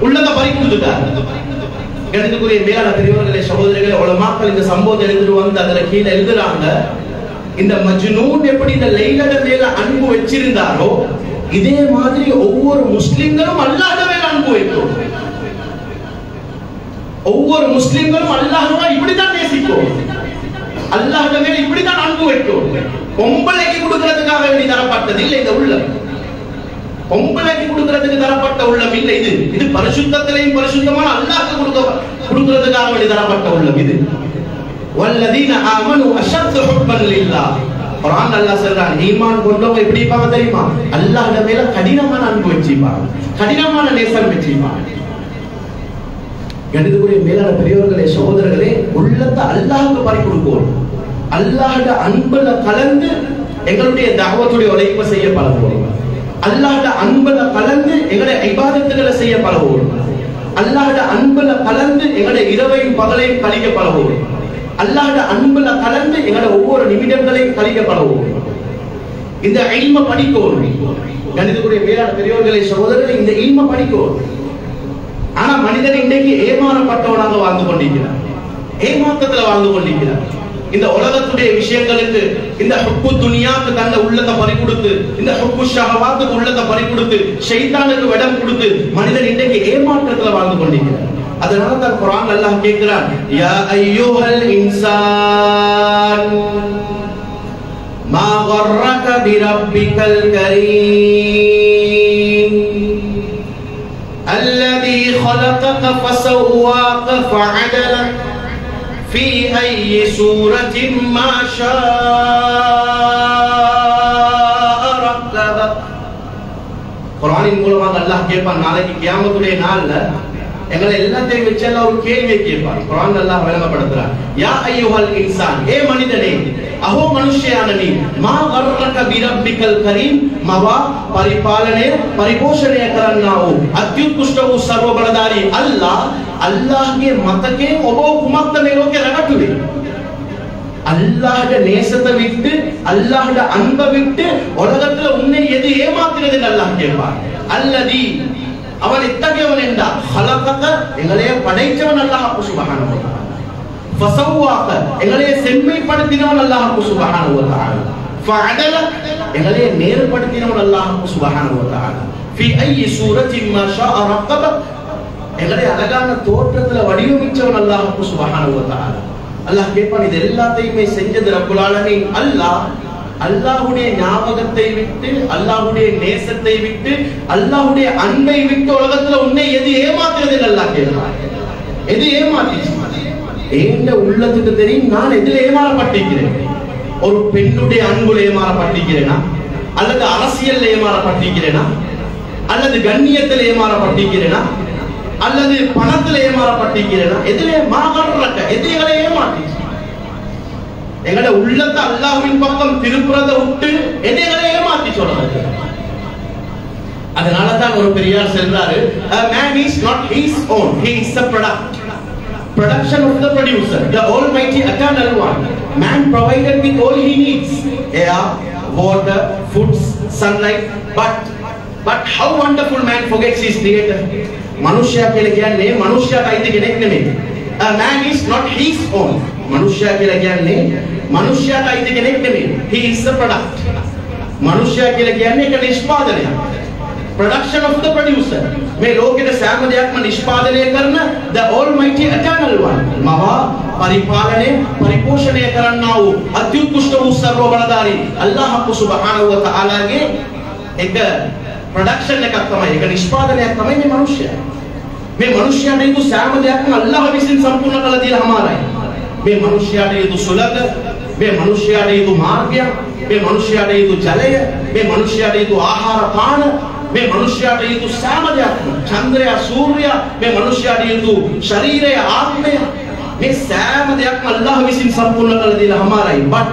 உள்ளத பறி கொடுத்துட்டார். கணிதக்குரிய மேலான பெரியவர்களே, சகோதரர்களே, உலமாக்கள் இந்த சம்பவத்தை எழுதிட்டு வந்து அதுல கீழே எழுதுறாங்க, இந்த மஜ்னூன் எப்படி இந்த லைலோட மேல அன்பு வச்சிருந்தாரோ இதே மாதிரி ஒவ்வொரு முஸ்லிம்களும் அல்லாஹ்வுடைய மேல அன்பு வைக்கும். ஒவ்வொரு முஸ்லிம்களும் அல்லாஹ்வை இப்படித்தான் நேசிக்கும், அல்லாஹ்வுடைய மேல இப்படித்தான் அன்பு வைக்கும். பொம்பளைக்கு கொடுக்கிறதுக்காக வேண்டி தரப்பட்டது இல்லை இந்த உள்ளம். பொம்பளைக்கு கொடுக்கிறதுக்கு தரப்பட்ட உள்ளம் இல்லை இது. இது பரிசுத்தத்திலேயும் பரிசுத்தமான அல்லாஹ்வுக்கு கொடுக்கிறதுக்காக வேண்டி தரப்பட்ட உள்ளம் இது. வல்லதீன ஆமனு அஷத்து ஹுப்பன் லில்லாஹ். குர்ஆன் அல்லாஹ் சொல்றான், ஈமான் கொண்டவங்க எப்படி இருப்பாங்க தெரியுமா? அல்லாஹ்வுடைய மேல கடினமான அன்பு வச்சிருப்பாங்க, கடினமான நேசம் வச்சிருப்பாங்க. கணிதக்குரிய மேலான பெரியவர்களே, சகோதரர்களே, உள்ளத்தை அல்லாஹ்வுக்கு பறி கொடுக்கணும். அல்லாஹ்வுடைய அன்புல கலந்து எங்களுடைய தஅவத்துடைய உழைப்பை செய்ய பழகுவோம். அல்லாஹ்வுடைய அன்புல கலந்து எங்களுடைய இபாதத்துகளை செய்ய பழகுவோம். அல்லாஹ்வுடைய அன்புல கலந்து எங்களுடைய இரவையும் பகலையும் கழிக்க பழகுவோம். அல்லாஹ்வுடைய அன்புல கலந்து எங்களுடைய ஒவ்வொரு நிமிடங்களையும் கழிக்க பழகுவோம். இந்த இல்ம படிக்கணும். கணிதத்துடைய மேலான பெரியவர்களை சகோதரர்கள், இந்த இல்ம படிக்கணும். ஆனா மனிதன் இன்றைக்கு ஏமாறப்பட்டவனாக வாழ்ந்து கொண்டிருக்கிறார், ஏமாற்றத்துல வாழ்ந்து கொண்டிருக்கிறார். இந்த உலகத்துடைய விஷயங்களுக்கு, இந்த ஹுப்பு துனியாக்கு தன்னை உள்ளத்தை பறி கொடுத்து, இந்த ஹுப்பு ஷஹவாத்துக்கு உள்ளத்தை பறி கொடுத்து, ஷைத்தானுக்கு இடம் கொடுத்து மனிதன் இன்றைக்கு ஏமாற்றத்துல வாழ்ந்து கொண்டிருக்கிறார். அதனால தான் குர்ஆன் அல்லாஹ் கேட்கிறான், யா அய்யுஹல் இன்சான் மா கர்ரக பிரப்பிக்கல் கரீம் அல்லதி خلقك فسواك فعدلك في أي سورة ما شاء ركبك. குர்ஆனின் மூலமாக அல்லாஹ் கேட்பான், நாளைக்கு கியாமத்துடைய நாள்ல எங்களை எல்லாத்தையும் வச்சு எல்லாம் ஒரு கேள்வியை கேட்பான். குர்ஆன் அல்லாஹ் விளங்கப்படுத்துறான், யா அய்யுஹல் இன்சான், ஏ மனிதனே, அஹோ மனுஷயான நீ, மா கர்ரக பிரப்பிக்கல் கரீம், மவா ಪರಿಪಾಲನೆ ಪರಿಪೋಷಣೆಯ ಕರನ್ನಾವು ಅತ್ಯುತ್ಕೃಷ್ಟವು ಸರ್ವಬಲಧಾರಿ ಅಲ್ಲಾಹ್, ಅಲ್ಲಾಹ್ಗೆ ಮತಕ್ಕೆ ಒಬ್ಬ ಕುಮಕ್ತ ಮೇಲೋಕೆ ರಗಟುವೆ. அல்லாஹ்ட நேசத்தை விட்டு, அல்லாஹ்ட அன்பை விட்டு உலகத்துல உன்னை எது ஏமாத்துறது அல்லாஹ் கேட்பார். அல்லதி, அவன் எத்தகையவன் என்றா, ஹலகக, எங்களையே படைத்தவன் அல்லாஹ் சுப்ஹானஹு வ தஆலா, ஃபஸவ்வாக, எங்களையே செம்மைப்படுத்தினவன் அல்லாஹ் சுப்ஹானஹு வ தஆலா, ஃபஅதல, எங்களையே நேர்படுத்தினவன் அல்லாஹ் சுப்ஹானஹு வ தஆலா, ஃபீ ஐயி சூரத்தின் மா ஷாஅ ரக்கப, எங்களை அழகான தோற்றத்துல வடிவமைச்சவன் அல்லாஹ் சுப்ஹானஹு வ தஆலா. அல்லாஹ் கேட்பான், இது எல்லாத்தையுமே செஞ்சது ரப்புல் ஆலமீன் அல்லாஹ். அல்லாஹ்வுடைய ஞாபகத்தை விட்டு, அல்லாஹ்வுடைய நேசத்தை விட்டு, அல்லாஹ்வுடைய அன்பை விட்டு உலகத்துல உன்னை எது ஏமாத்துறது அல்லாஹ் கேட்பான். எது ஏமாத்திச்சு? எந்த உள்ளத்துக்கு தெரியும் நான் எதில் ஏமாறப்பட்டிருக்கிறேன். ஒரு பெண்ணுடைய அன்புல ஏமாறப்பட்டிருக்கிறேனா, அல்லது அரசியல் ஏமாறப்பட்டிருக்கிறேனா, அல்லது கண்ணியத்தில் ஏமாறப்பட்டிருக்கிறேனா, அல்லது பணத்தில் ஏமாறப்பட்டிருக்கிறேனா? எதிலே மாகறக்க, எதிலே ஏமாத்திச்சு? எங்கட உள்ளத்தை அல்லாஹ்வின் பக்கம் திருப்புறதை விட்டு எதிலே ஏமாத்தி சொல்றாரு. அதனால தான் ஒரு பெரியார் சொல்றாரு, a man is not his own, he is a production of the producer, the almighty eternal one. Man provided with all he needs, air, water, foods, sunlight, but how wonderful man forgets his creator. मनुष्य के लिए ज्ञान नहीं, मनुष्य का इतने के नहीं, a man is not his own. मनुष्य के लिए ज्ञान नहीं, मनुष्य का इतने के नहीं, he is a product. मनुष्य के लिए ज्ञान नहीं का निष्पादन है, production of the producer. मैं लोग के सामने आत्मा निष्पादन करना, the almighty eternal one. महा परिपालने परिपोषणे करना हो, अत्युत्कृष्ट हो सर्वबलधारी अल्लाह सुब्हानहु व तआला के एक प्रोडक्शन ने का समय, एक निष्पादन ने समय में मनुष्य है. मैं मनुष्य नहीं तो सामने आत्मा अल्लाह विसिन संपूर्ण कल दिल हमारा है. मैं मनुष्य नहीं तो सुलग, मैं मनुष्य नहीं तो मार्ग्य, मैं मनुष्य नहीं तो जलय, मैं मनुष्य नहीं तो आहार पान, मैं मनुष्य नहीं तो सामने आत्मा चंद्र या सूर्य, मैं मनुष्य नहीं तो शरीर या आत्मा, मैं सामने आत्मा अल्लाह विसिन संपूर्ण कल दिल हमारा है. बट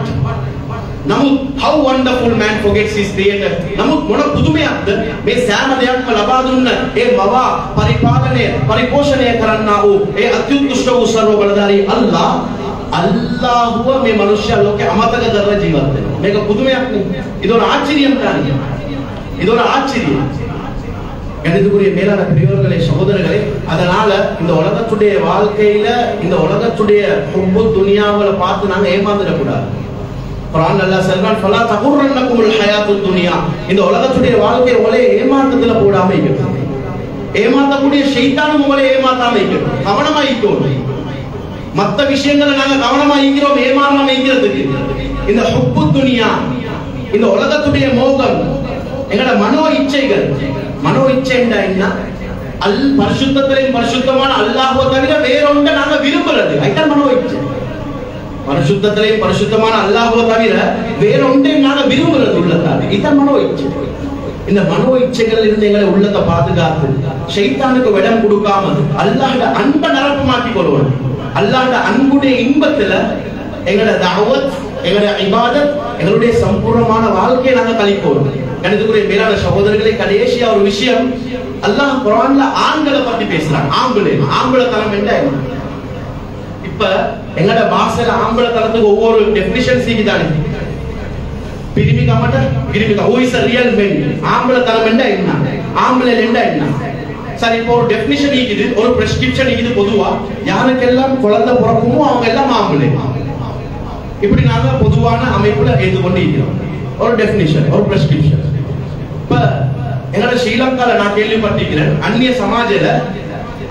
නමුත් how wonderful man forgets his creator. නමුත් මොන පුදුමයක්ද මේ සෑම දෙයක්ම ලබා දුන්න ඒ මවා පරිපාලනය පරිපෝෂණය කරන්නා වූ ඒ අත්‍යුත්කෘෂ්ඨ වූ ਸਰව බලධාරී අල්ලාහ්, අල්ලාහ්ව මේ මනුෂ්‍ය ලෝකේ අමතක කරලා ජීවත් වෙනවා. මේක පුදුමයක් නේ. இது ஒரு ஆச்சரியம் தான். இது ஒரு ஆச்சரியம். கணிதத்துக்குரிய மேலான பெரியவர்களே, சகோதரர்களே, அதனால இந்த உலகத்துடைய வாழ்க்கையில, இந்த உலகத்துடைய ஹுப்பு துனியாவல பார்த்து நாங்க ஏமாந்துடக் கூடாது. குர்ஆன் அல்லாஹ் சொல்றான், ஃபலா தகுர்ரன்னகுமுல் ஹயாத்துத் துன்யா, இந்த உலகத்துடைய வாழ்க்கை உங்களை ஏமாற்றத்துல போடாம இருக்கணும். ஏமாத்தக்கூடிய ஷைத்தானும் உங்களை ஏமாத்தாம இருக்கணும். கவனமா இருக்கணும். மற்ற விஷயங்களை நாங்க கவனமா இருக்கிறோம், ஏமாறாம இருக்கிறதுக்கு. இந்த ஹுப்பு துன்யா, இந்த உலகத்துடைய மோகம், எங்கட மனோ இச்சைகள். மனோ இச்சை என்ன? பரிசுத்தத்திலையும் பரிசுத்தமான அல்லாஹ்வை தவிர வேறொன்றை நாங்க விரும்புறது, அதுதான் மனோ இச்சை. பரிசுத்தத்திலையும் பரிசுத்தமான அல்லாஹ்வை தவிர வேறொன்றையும் நாங்க விரும்புறது உள்ளத்தால், இதுதான் மனோ இச்சை. இந்த மனோ இச்சைகள் இருந்து எங்களை உள்ளத்தை பாதுகாத்து ஷைத்தானுக்கு இடம் கொடுக்காம அல்லாஹ்ட அன்பை நிரப்பமாக்கி கொள்வோம். அல்லாஹ்ட அன்புடைய இன்பத்துல எங்களோட தஅவத், எங்களுடைய இபாதத், எங்களுடைய சம்பூர்ணமான வாழ்க்கையை நாங்க கழிப்போம். கணிதத்துக்குரிய மேலான சகோதரர்களே, கடைசியா ஒரு விஷயம், அல்லாஹ் குர்ஆன்ல ஆண்களை பத்தி பேசுறான். ஆம்பளை தனம் என்ன? இப்ப எங்கட பாஷையில ஆம்பளை தனத்துக்கு ஒவ்வொரு definition சீக்கிதானே. பிரிமிகமட்ட பிரிமிக who is a real man? ஆம்பளை தனம் என்ன? ஆம்பளை என்ன? சரி, இப்போ ஒரு டெஃபினிஷன் இருக்குது, ஒரு பிரிஸ்கிரிப்ஷன் இருக்குது. பொதுவா யாருக்கெல்லாம் குழந்தை பிறக்குமோ அவங்க எல்லாம் ஆம்பளை. இப்படி நாங்க பொதுவான அமைப்புல ஏற்றுக்கொண்டு இருக்கிறோம். ஒரு டெஃபினிஷன், ஒரு பிரிஸ்கிரிப்ஷன். இப்ப என்னோட ஸ்ரீலங்கால நான் கேள்விப்பட்டிருக்கிறேன், அந்நிய சமாஜத்துல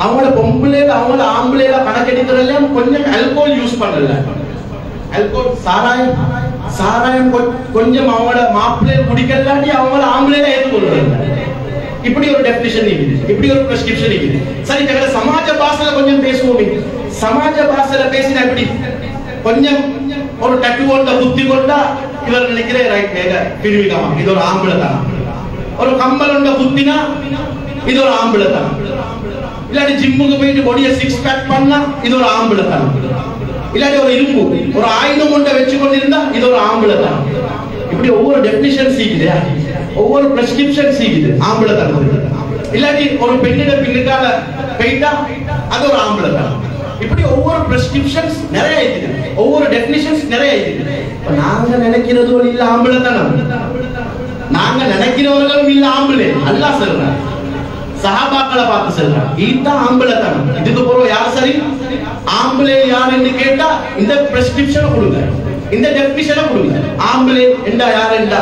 அவங்கள பொம்பளையில அவங்கள ஆம்பளையில கணக்கெடுக்கிறதுல கொஞ்சம் ஆல்கோஹால் யூஸ் பண்ணல. ஆல்கோஹால் சாராயம் கொஞ்சம் அவங்களோட மாப்பிள்ளைய குடிக்கலாட்டி அவங்கள ஆம்பளையில ஏற்றுக்கொள்றது. இப்படி ஒரு டெஃபினிஷன் இருக்குது, இப்படி ஒரு பிரிஸ்கிரிப்ஷன் இருக்குது. சரி, எங்களோட சமாஜ பாஷையில கொஞ்சம் பேசுவோமே. சமாஜ பாஷையில பேசினா எப்படி? கொஞ்சம் ஒரு டட்டு கொண்ட புத்தி கொண்டா இவர் நினைக்கிற ரைட் பிரிவிகமா, இது ஒரு ஆம்பளை தான். ஒரு கம்பல் உண்ட புத்தினா இது ஒரு ஆம்பளை தான். இல்லாட்டி ஜிம்முக்கு போயிட்டு பொடியை 6 பேக் பண்ணா இது ஒரு ஆம்பளை தான். இல்லாட்டி ஒரு இரும்பு ஒரு ஆயுதம் கொண்ட வச்சு கொண்டிருந்தா இது ஒரு ஆம்பளை தான். இப்படி ஒவ்வொரு டெஃபினிஷன் சீக்குது, ஒவ்வொரு பிரிஸ்கிரிப்ஷன் சீக்குது ஆம்பளை தான். இல்லாட்டி ஒரு பெண்ணிட பின்னுக்கால போயிட்டா அது ஒரு ஆம்பளை தான். இப்படி ஒவ்வொரு பிரிஸ்கிரிப்ஷன்ஸ் நிறைய இருக்குது, ஒவ்வொரு டெஃபினிஷன்ஸ் நிறைய இருக்குது. நாங்க நினைக்கிறதோ இல்ல ஆம்பளை தானே, நாங்க நினைக்கிறவர்களும் இல்ல ஆம்பளை. அல்லாஹ் சொல்றான், சஹாபாக்களை பார்த்து சொல்றான், இதுதான் ஆம்பளை தானே. இதுக்கு போறோம் யார் சரி ஆம்பளை யாருன்னு கேட்டா இந்த பிரிஸ்கிரிப்ஷனை கொடுங்க, இந்த டெஃபினிஷனை கொடுங்க. ஆம்பளை என்றா யார் என்றா,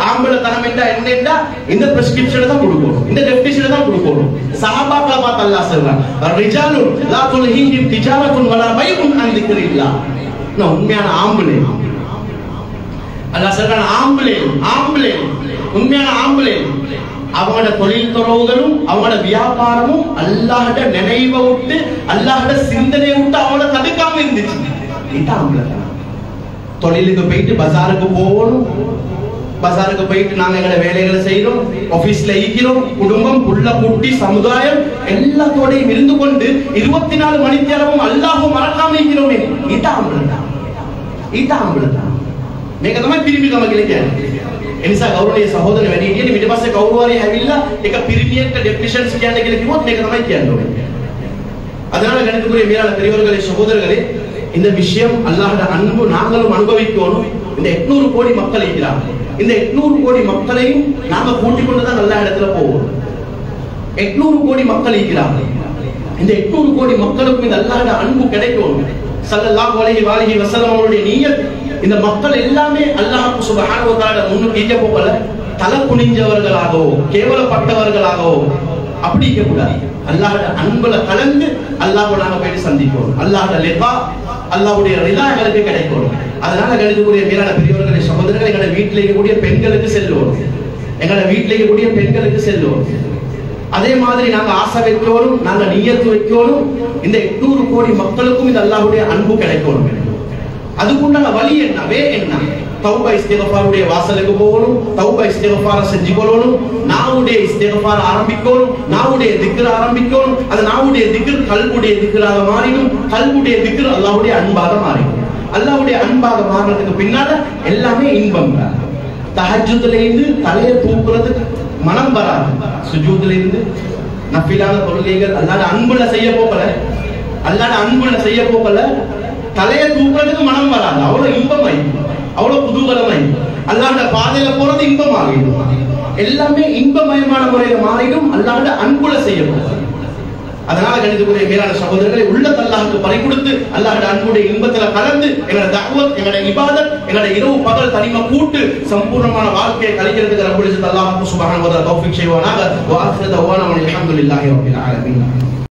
ஆம்பளை தனம் என்றா என்னென்றா இந்த பிரிஸ்கிரிப்ஷனை தான் கொடுக்கணும், இந்த டெஃபினிஷனை தான் கொடுக்கணும். சஹாபாக்களை பார்த்து அல்லாஹ் சொல்றான், ரிஜாலுன் லா துல்ஹீஹிம் திஜாரத்துன் வலா பைஉன் அன் திக்ரில்லாஹ். உண்மையான ஆம்பளை அல்லாஹ் சொல்றான், ஆம்பளை உண்மையான ஆம்பளை அவங்களோட தொழில் துறவுகளும் அவங்களோட வியாபாரமும் அல்லாஹ்ட நினைவை விட்டு அல்லாஹ்ட சிந்தனையை விட்டு அவங்கள தடுக்காம இருந்துச்சு. இதுதான் ஆம்பளை. தொழிலுக்கு போயிட்டு பஜாருக்கு போகணும், பஜாருக்கு போயிட்டு நாங்க எங்களோட வேலைகளை செய்யறோம், ஆபீஸ்ல ஈக்கிறோம், குடும்பம் புள்ள குட்டி சமுதாயம் எல்லாத்தோடையும் இருந்து கொண்டு 24 மணி நேரமும் அல்லாஹ்வை மறக்காம இருக்கிறோமே. இதுதான் ஆம்பளை தான். මේක තමයි පිරිමිකම කියලා කියන්නේ. ඒ නිසා ගෞරවනීය සහෝදර වැඩිහිටියනි ඊට පස්සේ කවුරු හරි ඇවිල්ලා එක පිරිමියෙක්ට ඩෙෆිනිෂන්ස් කියන්න කියලා කිව්වොත් මේක තමයි කියන්නේ. அதனால கணிதக்குரிய மேலான பெரியவர்களே சகோதரர்களே, இந்த விஷயம் அல்லாஹ்வுடைய அன்பு நாங்களும் அனுபவிக்கணும். இந்த 800 கோடி மக்கள் இருக்கிறாங்க. இந்த 800 கோடி மக்களையும் நாம கூட்டிக் கொண்டு தான் நல்ல இடத்துல போவோம். 800 கோடி மக்கள் இருக்கிறாங்க. இந்த 800 கோடி மக்களுக்கும் இந்த அல்லாஹ்வுடைய அன்பு கிடைக்கும். ஸல்லல்லாஹு அலைஹி வஸல்லம் அவருடைய நியத் இந்த மக்கள் எல்லாமே அல்லாஹ் சுப்ஹானஹு வ தஆலா முன்னுக்கு இங்க போகல தலை குனிஞ்சவர்களாகவோ கேவலப்பட்டவர்களாகவோ அப்படி இருக்க கூடாது. அல்லாஹ்வுடைய அன்புல கலந்து அல்லாஹ்வோட நாம போய் சந்திக்கணும். அல்லாஹ்வுடைய லிகா, அல்லாஹ்வுடைய ரிலா எங்களுக்கு கிடைக்கும். அதனால கணிதக்குரிய மேலான பெரியவர்களே சகோதரர்களே, எங்களோட வீட்டில் இருக்கக்கூடிய பெண்களுக்கு செல்லுவோம், எங்களோட வீட்டில் இருக்கக்கூடிய பெண்களுக்கு செல்லுவோம். அதே மாதிரி நாங்க ஆசை வைக்கணும், நாங்க நியத்து வைக்கணும், இந்த 800 கோடி மக்களுக்கும் இந்த அல்லாஹ்வுடைய அன்பு கிடைக்கணும். அதுக்குண்டான வழி என்ன, வே என்ன? தௌபா இஸ்திக்ஃபாருடைய வாசலுக்கு போகணும், தௌபா இஸ்திக்ஃபார செஞ்சுக்கொள்ளணும், நாவுடைய இஸ்திக்ஃபார் ஆரம்பிக்கணும், நாவுடைய திக்ர் ஆரம்பிக்கணும். அது நாவுடைய திக்ர் கல்புடைய திக்ராக மாறிடும், கல்புடைய திக்ர் அல்லாஹ்வுடைய அன்பாக மாறிடும். அல்லாஹ்வுடைய அன்பாக மாறினதுக்கு பின்னால எல்லாமே இன்பம் தான். தஹஜ்ஜுதுல இருந்து தலையை தூக்குறதுக்கு மனம் வராது, சுஜூதுல இருந்து நஃபிலான தொழுகைகள் அல்லாஹ்வுடைய அன்புல செய்ய போகல, அல்லாஹ்வுடைய அன்புல செய்ய போகல தலையை தூக்குறதுக்கு மனம் வராது. அவ்வளவு இன்பமாய், அவ்வளவு குதூகலமாய் அல்லாஹ்வுடைய பாதையில போறது இன்பமாகிடும். எல்லாமே இன்பமயமான முறையில மாறிடும், அல்லாஹ்வுடைய அன்புல செய்யப்படும். அதனால கணிதக்குரிய மேலான சகோதரர்களை உள்ளத்தை அல்லாஹ்வுக்கு பறி கொடுத்து அல்லாஹ்வுடைய அன்புடைய இன்பத்துல கலந்து எங்களோட தஅவத், எங்களோட இபாதத், எங்களோட இரவு பகல் தனிமை கூட்டு சம்பூர்ணமான வாழ்க்கையை கழிக்கிறதுக்கு ரப்பல் இஸ்ஸத் அல்லாஹ் சுப்ஹானஹு வ தஆலா தௌஃபீக் செய்வானாக. வ ஆখিরু தஅவானா அல்ஹம்துலில்லாஹி ரப்பில் ஆலமீன்.